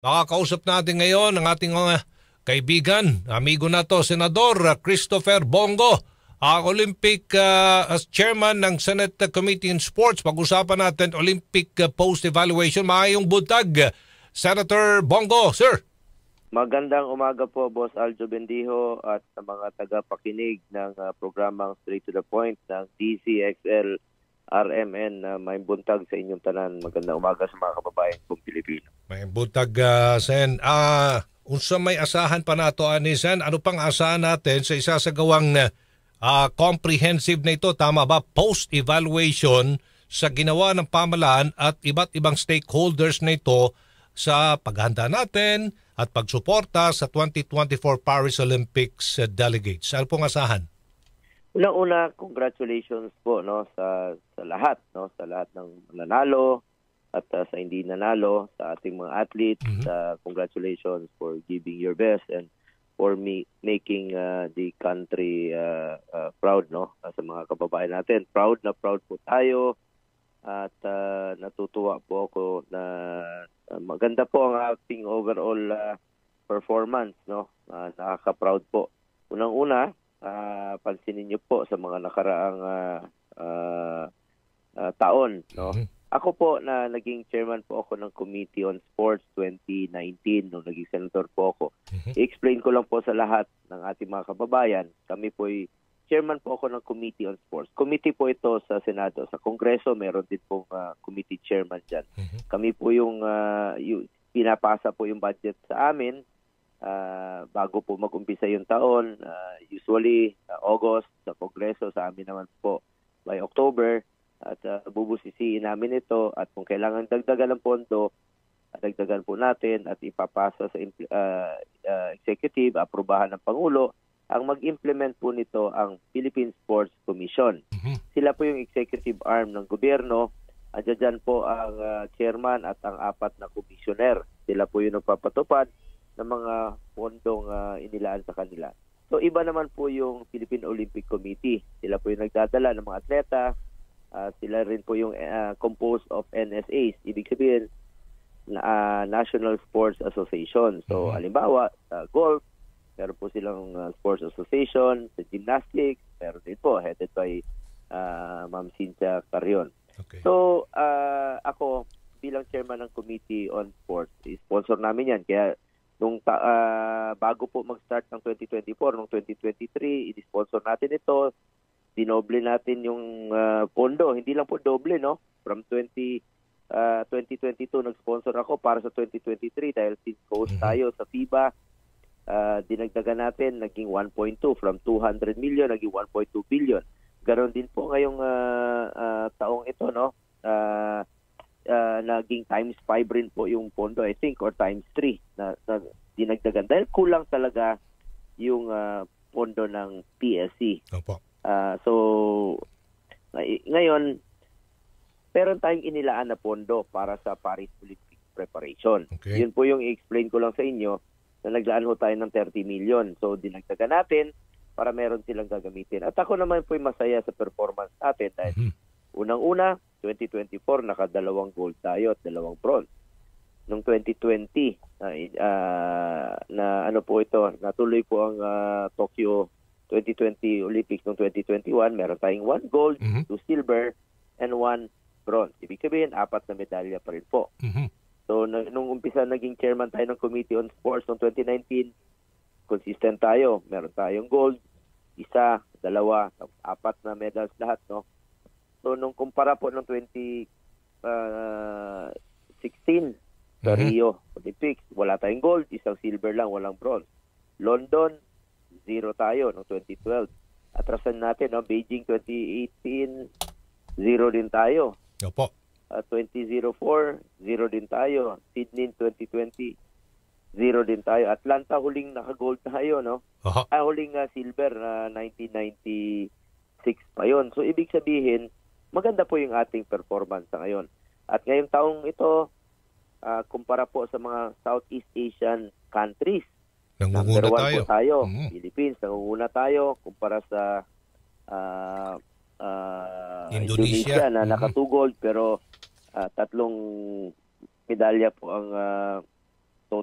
Makakausap natin ngayon ang ating kaibigan, amigo na to, Senador Christopher Bongo, Olympic as chairman ng Senate Committee on Sports. Pag-usapan natin Olympic post-evaluation. Maayong buntag, Senator Bongo, sir. Magandang umaga po, Boss Aljo Bendijo at sa mga tagapakinig ng programang Straight to the Point ng DCXL RMN na may buntag sa inyong tanan. Magandang umaga sa mga kababayan kong Pilipino. May buntag, Sen. Unsa may asahan pa nato ani Sen? Ano pang asahan natin sa isasagawang comprehensive na ito? Tama ba? Post-evaluation sa ginawa ng pamahalaan at iba't ibang stakeholders na ito sa paghanda natin at pagsuporta sa 2024 Paris Olympics delegates. Ano pong asahan? Una-una, congratulations po sa lahat, sa lahat ng nanalo at sa hindi nanalo, sa ating mga athletes. Congratulations for giving your best and for making the country proud, sa mga kababayan natin. Proud po tayo at natutuwa po ako na maganda po ang ating overall performance, nakaka-proud po. Unang-una, pansinin niyo po sa mga nakaraang taon, Ako po na naging chairman po ako ng Committee on Sports 2019 nung naging senator po ako. I-explain ko lang po sa lahat ng ating mga kababayan. Kami po chairman po ako ng Committee on Sports. Committee po ito sa Senado. Sa Kongreso, meron din pong committee chairman dyan. Kami po yung pinapasa po yung budget sa amin bago po mag-umpisa yung taon. Usually, August sa Kongreso, sa amin naman po by October. At bubusisiin namin ito at kung kailangan dagdagan ng pondo, dagdagan po natin at ipapasa sa executive, aprubahan ng Pangulo. Ang mag-implement po nito ang Philippine Sports Commission. Sila po yung executive arm ng gobyerno. Andiyan dyan po ang chairman at ang 4 na komisyoner. Sila po yung nagpapatupad ng mga pondong inilaan sa kanila. So iba naman po yung Philippine Olympic Committee. Sila po yung nagdadala ng mga atleta. Sila rin po yung composed of NSAs. Ibig sabihin, National Sports Association. So, halimbawa, golf, meron po silang sports association. Sa gymnastics, meron din po, headed by Ma'am Cynthia Carrion. Okay. So, ako, bilang chairman ng Committee on Sports, sponsor namin yan. Kaya, nung bago po mag-start ng 2024, nung 2023, i-sponsor natin ito. Dinoble natin yung pondo. Hindi lang po doble, From 2022, nag-sponsor ako para sa 2023 dahil host tayo sa FIBA. Dinagdagan natin, naging 1.2. From 200 million, naging 1.2 billion. Ganon din po ngayong taong ito, naging times 5 rin po yung pondo, I think, or times 3 na dinagdagan. Dahil kulang talaga yung pondo ng PSC. Opo. So, ngayon, meron tayong inilaan na pondo para sa Paris Olympic preparation. Okay. Yun po yung i-explain ko lang sa inyo na naglaan ho tayo ng 30 million. So, dinagdagan natin para meron silang gagamitin. At ako naman po masaya sa performance natin dahil unang-una, 2024, naka-2 gold tayo at 2 bronze. Noong 2020, na ano po ito, natuloy po ang Tokyo 2020 Olympics noong 2021, meron tayong 1 gold, 2 silver, and 1 bronze. Ibig sabihin, 4 na medalya pa rin po. So, nung umpisa naging chairman tayo ng Committee on Sports noong 2019, consistent tayo. Meron tayong gold, 1, 2, 4 na medals lahat, So, nung kumpara po ng 2016 sa Rio Olympics, wala tayong gold, 1 silver lang, walang bronze. London, 0 tayo noong 2012. Atrasan natin, Beijing 2018, 0 din tayo. Opo. 2004, 0 din tayo. Sydney 2020, 0 din tayo. Atlanta, huling naka-gold tayo, huling silver na 1996 pa yon. So, ibig sabihin, maganda po yung ating performance sa ngayon. At ngayong taong ito, kumpara po sa mga Southeast Asian countries, nangunguna tayo. Philippines, nangunguna tayo kumpara sa Indonesia na naka-2 gold pero 3 medalya po ang